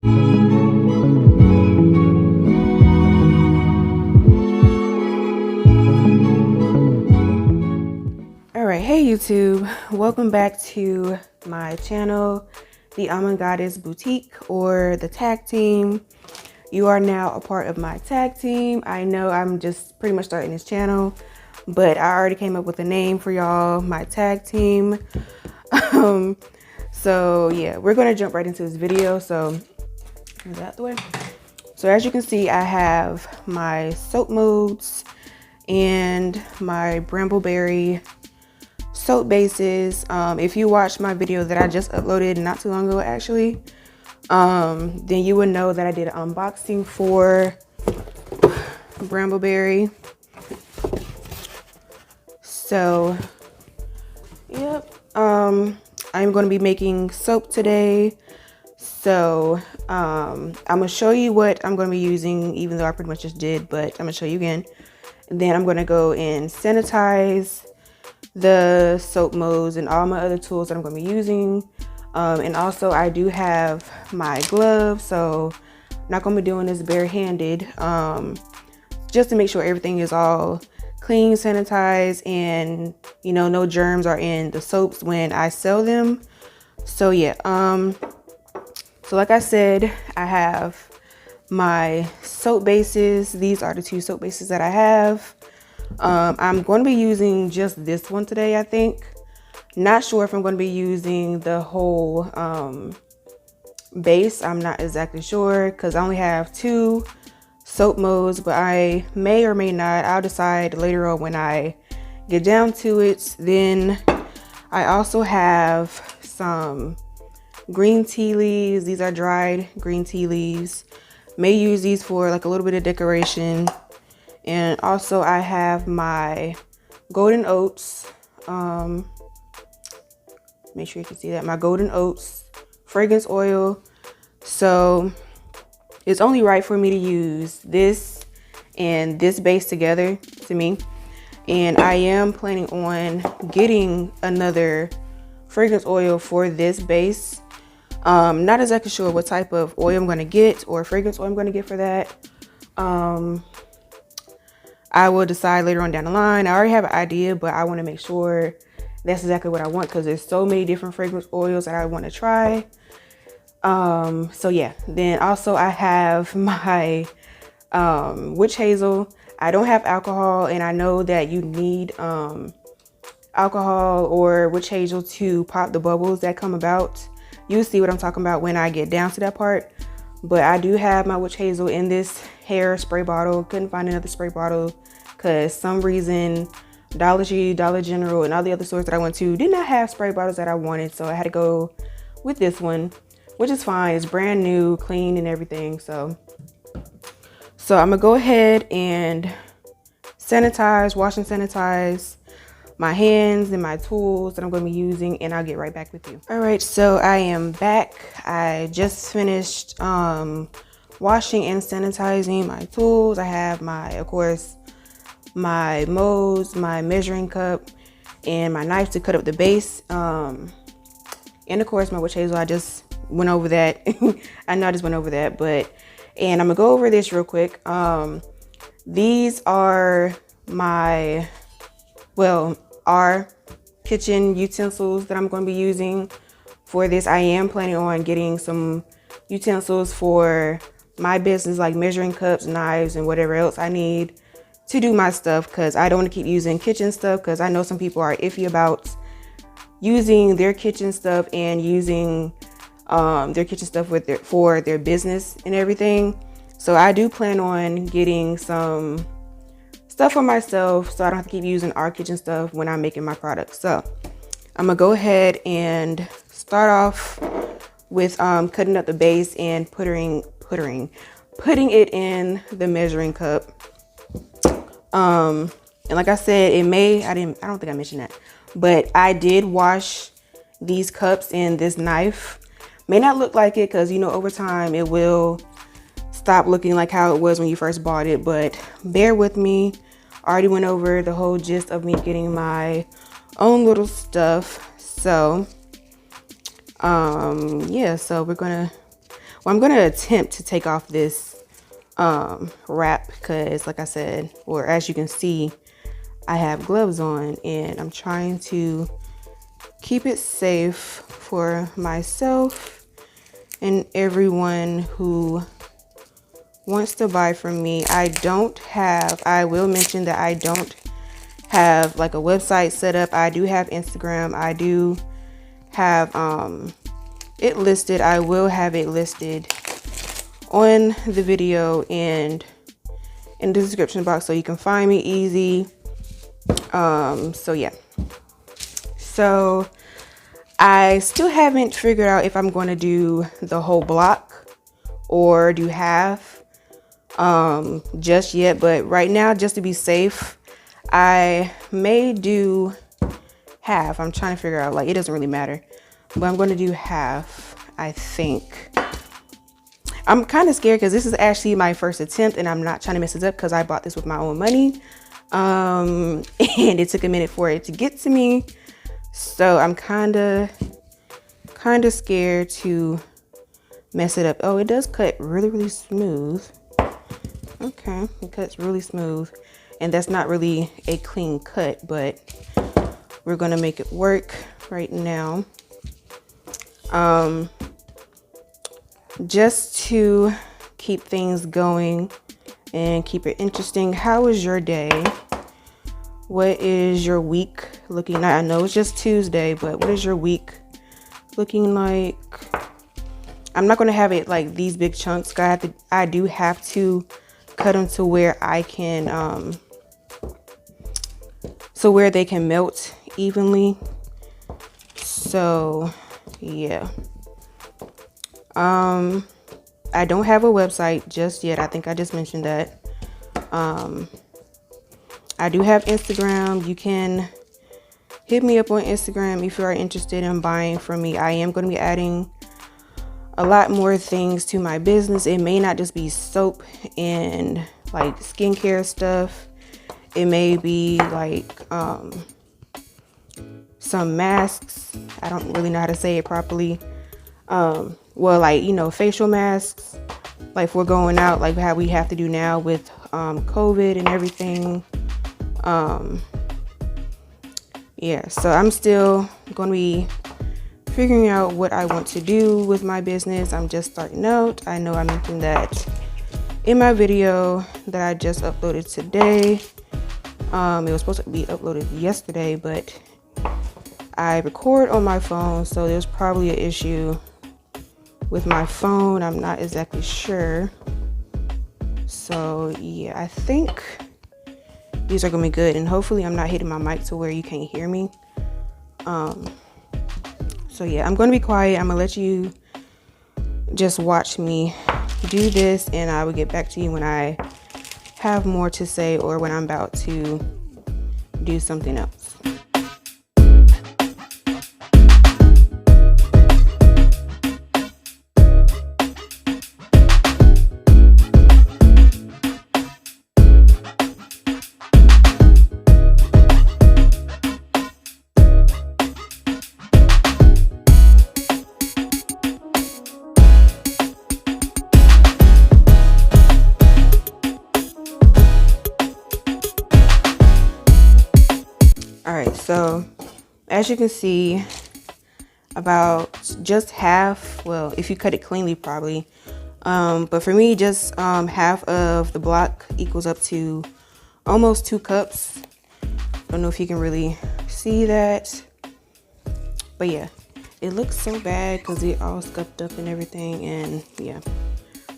Alright, hey YouTube, welcome back to my channel, the Almond Goddess Boutique, or the tag team. You are now a part of my tag team. I know I'm just pretty much starting this channel, but I already came up with a name for y'all, my tag team. So yeah, we're gonna jump right into this video. So move that out the way. So as you can see, I have my soap modes and my Brambleberry soap bases. If you watched my video that I just uploaded not too long ago actually, then you would know that I did an unboxing for Brambleberry. So yep, I'm going to be making soap today. So I'm gonna show you what I'm going to be using, even though I pretty much just did, but I'm gonna show you again. And then I'm going to go and sanitize the soap modes and all my other tools that I'm going to be using. And also I do have my gloves, so I'm not going to be doing this barehanded, just to make sure everything is all clean, sanitized, and you know, no germs are in the soaps when I sell them. So yeah, so like I said, I have my soap bases. These are the two soap bases that I have. I'm going to be using just this one today, I think. Not sure if I'm going to be using the whole base. I'm not exactly sure because I only have two soap modes, but I may or may not. I'll decide later on when I get down to it. Then I also have some green tea leaves. These are dried green tea leaves. May use these for like a little bit of decoration. And also I have my golden oats. Make sure you can see that, my golden oats fragrance oil. So it's only right for me to use this and this base together to me. And I am planning on getting another fragrance oil for this base. Not exactly sure what type of oil I'm going to get, or fragrance oil I'm going to get for that. I will decide later on down the line. I already have an idea, but I want to make sure that's exactly what I want because there's so many different fragrance oils that I want to try. So yeah, then also I have my witch hazel. I don't have alcohol, and I know that you need alcohol or witch hazel to pop the bubbles that come about. You'll see what I'm talking about when I get down to that part. But I do have my witch hazel in this hair spray bottle. Couldn't find another spray bottle because some reason Dollar Tree, Dollar General, and all the other stores that I went to did not have spray bottles that I wanted. So I had to go with this one, which is fine. It's brand new, clean, and everything. So I'm gonna go ahead and sanitize, wash and sanitize my hands and my tools that I'm going to be using, and I'll get right back with you. All right, so I am back. I just finished washing and sanitizing my tools. I have my, of course, my modes, my measuring cup, and my knife to cut up the base. And of course, my witch hazel. I just went over that. I know I just went over that, and I'm gonna go over this real quick. These are my, our kitchen utensils that I'm going to be using for this. I am planning on getting some utensils for my business, like measuring cups, knives, and whatever else I need to do my stuff, because I don't want to keep using kitchen stuff, because I know some people are iffy about using their kitchen stuff and using their kitchen stuff with for their business and everything. So I do plan on getting some stuff for myself so I don't have to keep using our kitchen stuff when I'm making my products. So I'm gonna go ahead and start off with cutting up the base and putting it in the measuring cup. And like I said, I don't think I mentioned that, but I did wash these cups and this knife. May not look like it because, you know, over time it will stop looking like how it was when you first bought it, but bear with me. I already went over the whole gist of me getting my own little stuff. So yeah, so Well, I'm gonna attempt to take off this wrap because, like I said, or as you can see, I have gloves on and I'm trying to keep it safe for myself and everyone who wants to buy from me. I will mention that I don't have like a website set up. I do have Instagram. I do have it listed. I will have it listed on the video and in the description box so you can find me easy. So yeah. So I still haven't figured out if I'm going to do the whole block or do half just yet, but right now, just to be safe, I may do half. I'm trying to figure out, like, it doesn't really matter, but I'm going to do half, I think. I'm kind of scared because this is actually my first attempt and I'm not trying to mess it up because I bought this with my own money. And it took a minute for it to get to me. So I'm kind of scared to mess it up. Oh, it does cut really, really smooth. Okay, it cuts really smooth. And that's not really a clean cut, but we're going to make it work right now. Just to keep things going and keep it interesting, how was your day? What is your week looking like? I know it's just Tuesday, but what is your week looking like? I'm not going to have it like these big chunks. I do have to cut them to where I can, so where they can melt evenly. So yeah. I don't have a website just yet. I think I just mentioned that. I do have Instagram. You can hit me up on Instagram if you are interested in buying from me. I am going to be adding a lot more things to my business. It may not just be soap and like skincare stuff. It may be like some masks. I don't really know how to say it properly. Well, like, you know, facial masks, like if we're going out, like how we have to do now with COVID and everything. Yeah, so I'm still going to be figuring out what I want to do with my business. I'm just starting out. I know I mentioned that in my video that I just uploaded today. It was supposed to be uploaded yesterday, but I record on my phone, so there's probably an issue with my phone. I'm not exactly sure. So yeah, I think these are gonna be good, and hopefully I'm not hitting my mic to where you can't hear me. So yeah, I'm gonna be quiet. I'm gonna let you just watch me do this, and I will get back to you when I have more to say or when I'm about to do something else. So as you can see, about just half, well, if you cut it cleanly probably, but for me, just half of the block equals up to almost 2 cups. Don't know if you can really see that, but yeah, it looks so bad because it all scuffed up and everything, and yeah.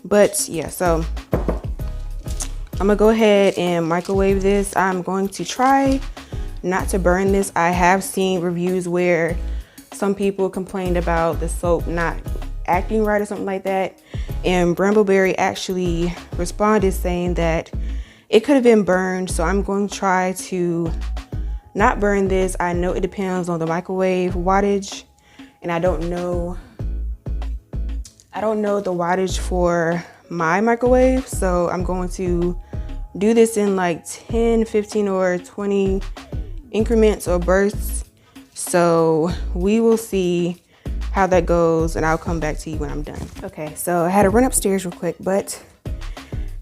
But yeah, so I'm gonna go ahead and microwave this. I'm going to try not to burn this. I have seen reviews where some people complained about the soap not acting right or something like that, and Brambleberry actually responded saying that it could have been burned. So I'm going to try to not burn this. I know it depends on the microwave wattage, and I don't know the wattage for my microwave, so I'm going to do this in like 10, 15, or 20 increments or bursts. So we will see how that goes, and I'll come back to you when I'm done. Okay, so I had to run upstairs real quick, but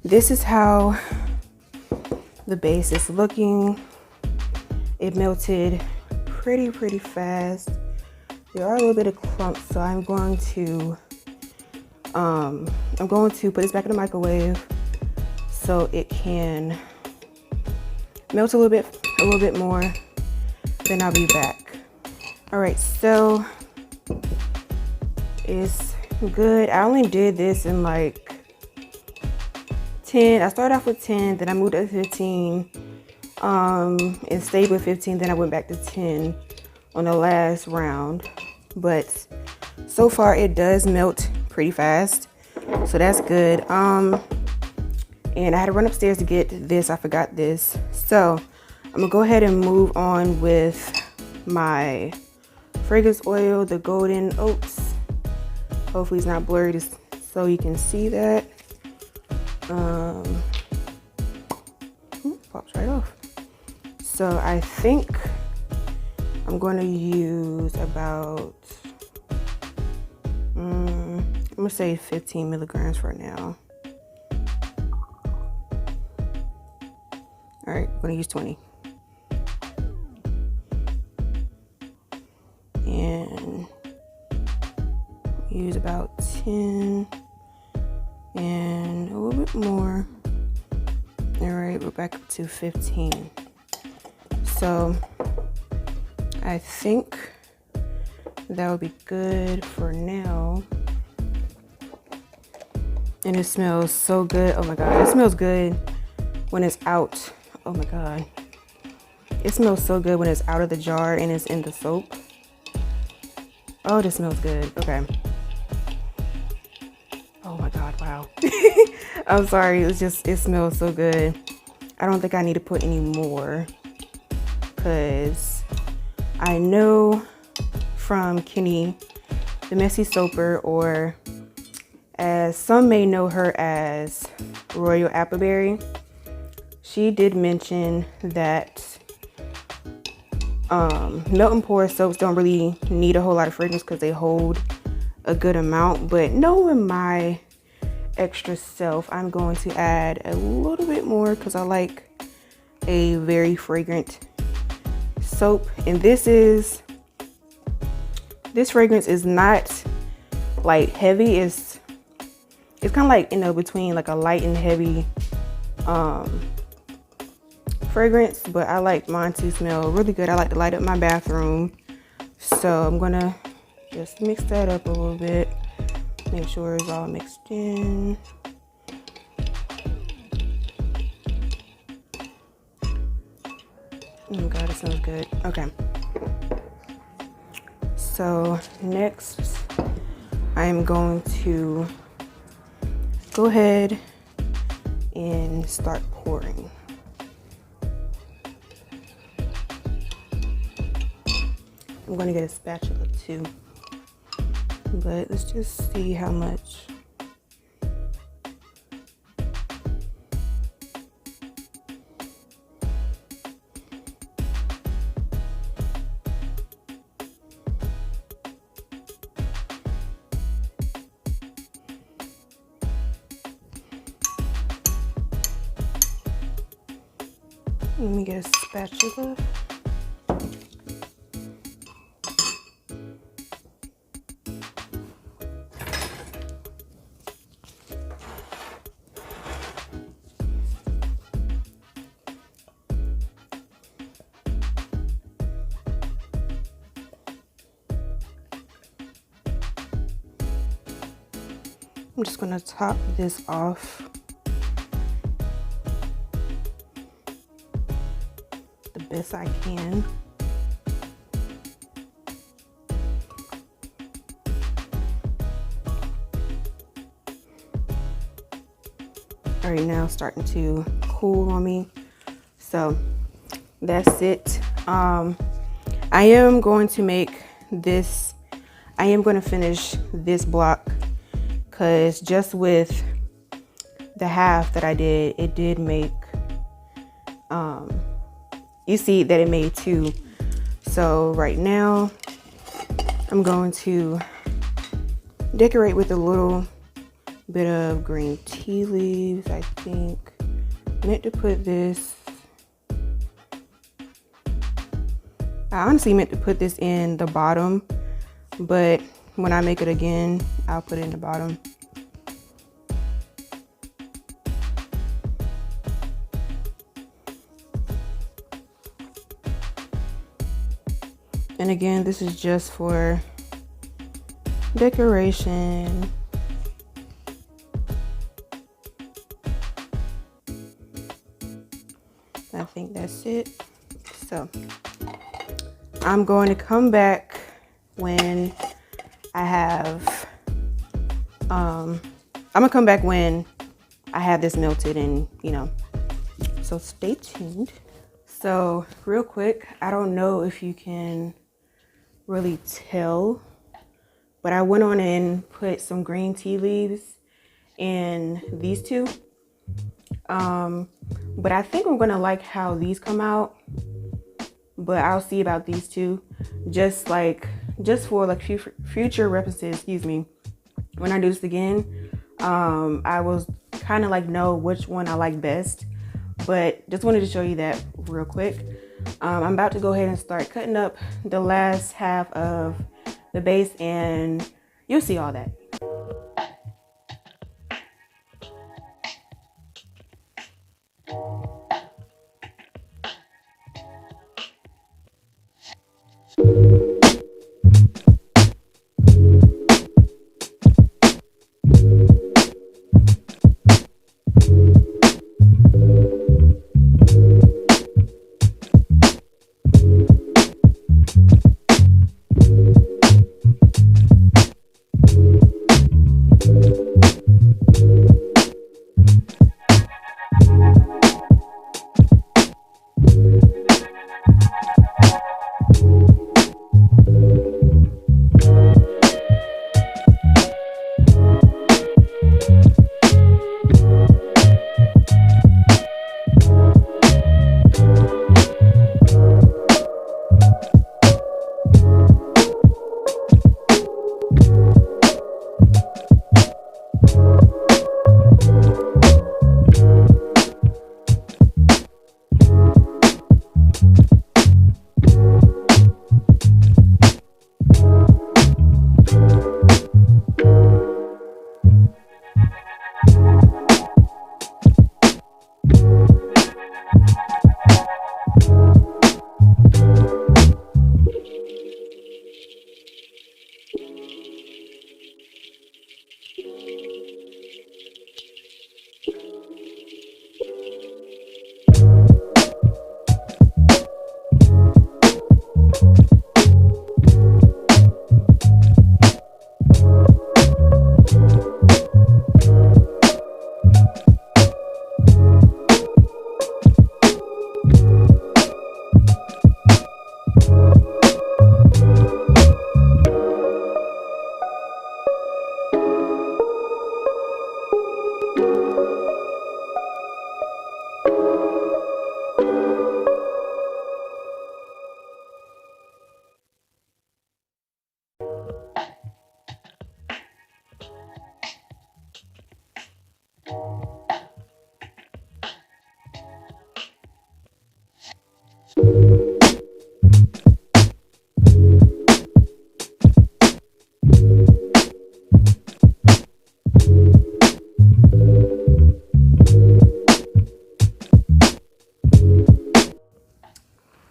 this is how the base is looking. It melted pretty fast. There are a little bit of clumps, so I'm going to put this back in the microwave so it can melt a little bit more. Then I'll be back. All right, so it's good. I only did this in like 10. I started off with 10, then I moved up to 15, and stayed with 15. Then I went back to 10 on the last round. But so far it does melt pretty fast, so that's good. And I had to run upstairs to get this. I forgot this, so I'm gonna go ahead and move on with my fragrance oil, the Golden Oats. Hopefully it's not blurry just so you can see that. Pops right off. So I think I'm going to use about, I'm going to say 15 milligrams for now. All right, I'm going to use 20. And use about 10 and a little bit more. All right, we're back up to 15. So I think that would be good for now. And it smells so good. Oh my God, it smells good when it's out. Oh my God. It smells so good when it's out of the jar and it's in the soap. Oh, this smells good. Okay. Oh my God, wow. I'm sorry, it smells so good. I don't think I need to put any more, because I know from Kenny, the Messy Soaper, or as some may know her as Royal Appleberry, she did mention that melt and pour soaps don't really need a whole lot of fragrance because they hold a good amount. But knowing my extra self, I'm going to add a little bit more because I like a very fragrant soap. And this fragrance is not like heavy. It's kind of like, you know, between like a light and heavy fragrance, but I like mine to smell really good. I like to light up my bathroom, so I'm gonna just mix that up a little bit, make sure it's all mixed in. Oh my God, it smells good. Okay, so next I am going to go ahead and start pouring. I'm going to get a spatula too, but let's just see how much. Let me get a spatula. I'm just going to top this off the best I can. All right, now starting to cool on me. So that's it. I am going to make this, I am going to finish this block, because just with the half that I did, it did make, you see that it made 2. So right now I'm going to decorate with a little bit of green tea leaves. I think I meant to put this, I honestly meant to put this in the bottom, but when I make it again, I'll put it in the bottom. And again, this is just for decoration. I think that's it. So I'm going to come back when I have, I'm gonna come back when I have this melted and, you know, so stay tuned. So real quick, I don't know if you can really tell, but I went on and put some green tea leaves in these two. But I think I'm gonna like how these come out, but I'll see about these two, just for like future references, excuse me, when I do this again. I will kind of like know which one I like best, but just wanted to show you that real quick. I'm about to go ahead and start cutting up the last half of the base, and you'll see all that.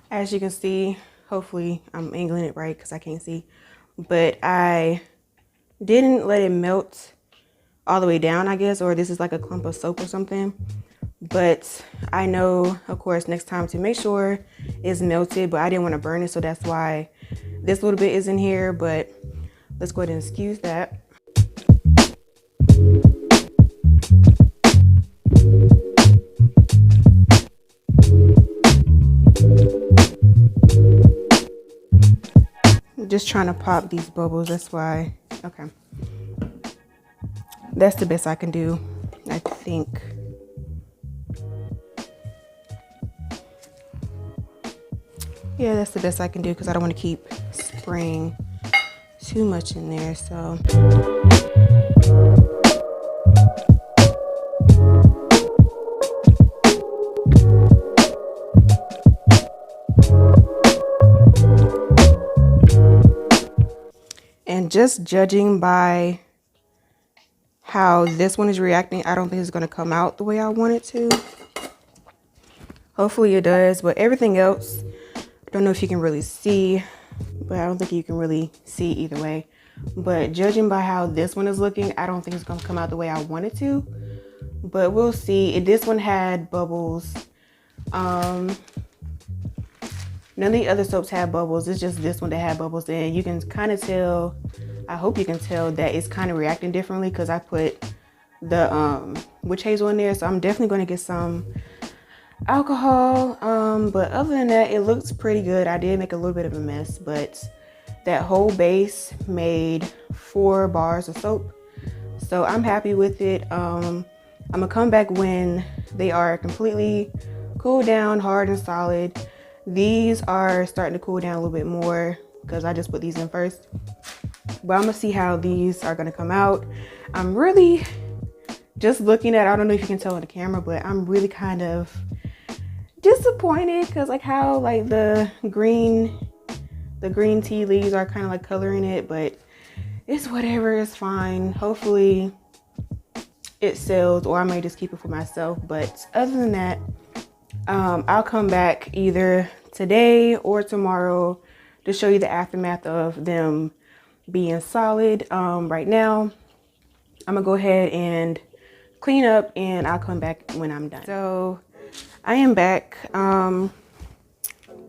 As you can see, hopefully I'm angling it right because I can't see, but I didn't let it melt all the way down, I guess, or this is like a clump of soap or something. But I know, of course, next time to make sure it's melted, but I didn't want to burn it, so that's why this little bit is in here. But let's go ahead and excuse that. I'm just trying to pop these bubbles, that's why. Okay, that's the best I can do, I think. Yeah, that's the best I can do because I don't want to keep spraying too much in there. So just judging by how this one is reacting, I don't think it's going to come out the way I want it to. Hopefully it does, but everything else, I don't know if you can really see, but I don't think you can really see either way. But judging by how this one is looking, I don't think it's going to come out the way I want it to, but we'll see. This one had bubbles. None of the other soaps had bubbles. It's just this one that had bubbles, and you can kind of tell, I hope you can tell that it's kind of reacting differently because I put the witch hazel in there, so I'm definitely going to get some alcohol. But other than that, it looks pretty good. I did make a little bit of a mess, but that whole base made 4 bars of soap, so I'm happy with it. I'm gonna come back when they are completely cooled down, hard and solid. These are starting to cool down a little bit more because I just put these in first, but I'm gonna see how these are gonna come out. I'm really just looking at, I don't know if you can tell on the camera, but I'm really kind of disappointed because like how like the green tea leaves are kind of like coloring it, but it's whatever, it's fine. Hopefully it sells, or I may just keep it for myself. But other than that, I'll come back either today or tomorrow to show you the aftermath of them being solid. Right now I'm gonna go ahead and clean up, and I'll come back when I'm done. So I am back.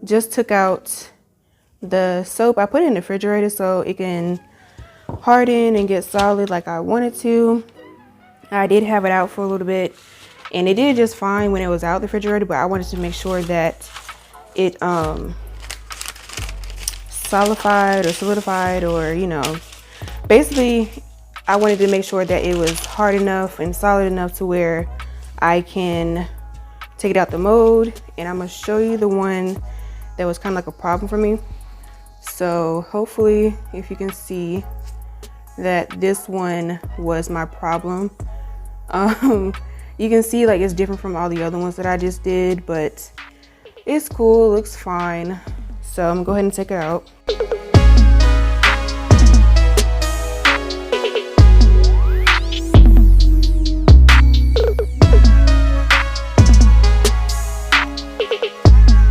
Just took out the soap. I put it in the refrigerator so it can harden and get solid like I wanted to. I did have it out for a little bit, and it did just fine when it was out the refrigerator, but I wanted to make sure that it solidified, or you know, basically I wanted to make sure that it was hard enough and solid enough to where I can take it out the mold. And I'm gonna show you the one that was kind of like a problem for me. So hopefully if you can see that this one was my problem. You can see like it's different from all the other ones that I just did, but it's cool, looks fine. So I'm gonna go ahead and take it out.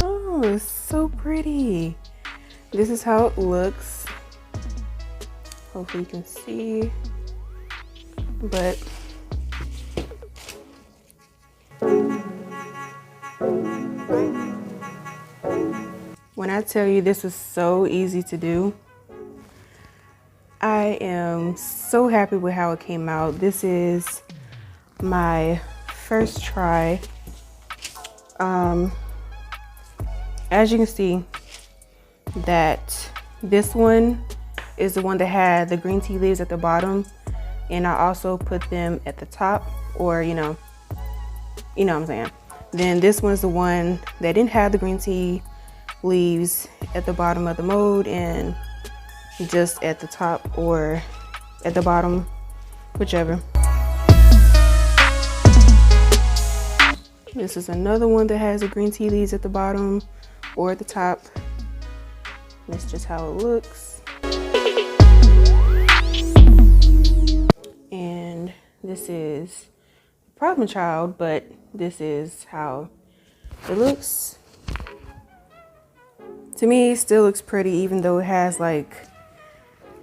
Oh, it's so pretty. This is how it looks. Hopefully you can see, but when I tell you this is so easy to do, I am so happy with how it came out. This is my first try. As you can see, that this one is the one that had the green tea leaves at the bottom, and I also put them at the top, or you know what I'm saying. Then this one's the one that didn't have the green tea leaves at the bottom of the mold, and just at the top or at the bottom, whichever. This is another one that has the green tea leaves at the bottom or at the top. That's just how it looks. And this is Problem Child, but this is how it looks. To me, it still looks pretty, even though it has like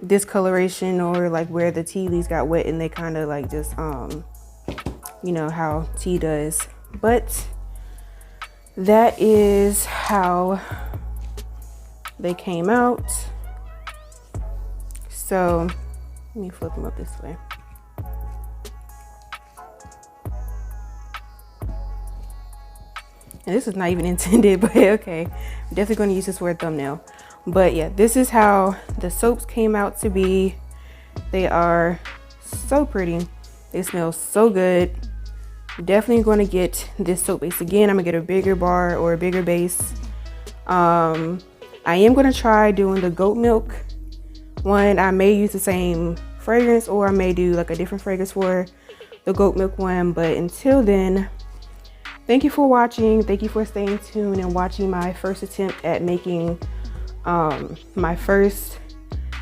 discoloration, or like where the tea leaves got wet and they kind of like just you know how tea does. But that is how they came out. So let me flip them up this way. And this is not even intended, but okay, I'm definitely going to use this for a thumbnail. But yeah, this is how the soaps came out to be. They are so pretty. They smell so good. Definitely going to get this soap base again. I'm gonna get a bigger bar or a bigger base. I am going to try doing the goat milk one. I may use the same fragrance, or I may do like a different fragrance for the goat milk one. But until then, thank you for watching. Thank you for staying tuned and watching my first attempt at making my first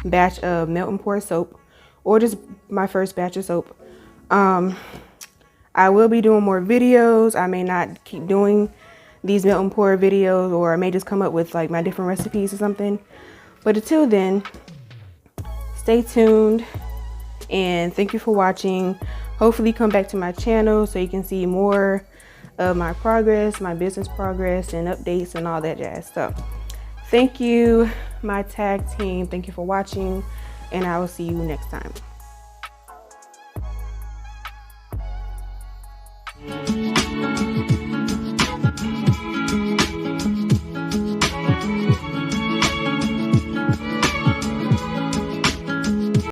batch of melt and pour soap, or just my first batch of soap. I will be doing more videos. I may not keep doing these melt and pour videos, or I may just come up with like my different recipes or something. But until then, stay tuned and thank you for watching. Hopefully come back to my channel so you can see more of my progress, my business progress and updates and all that jazz. So thank you, my tag team. Thank you for watching, and I will see you next time.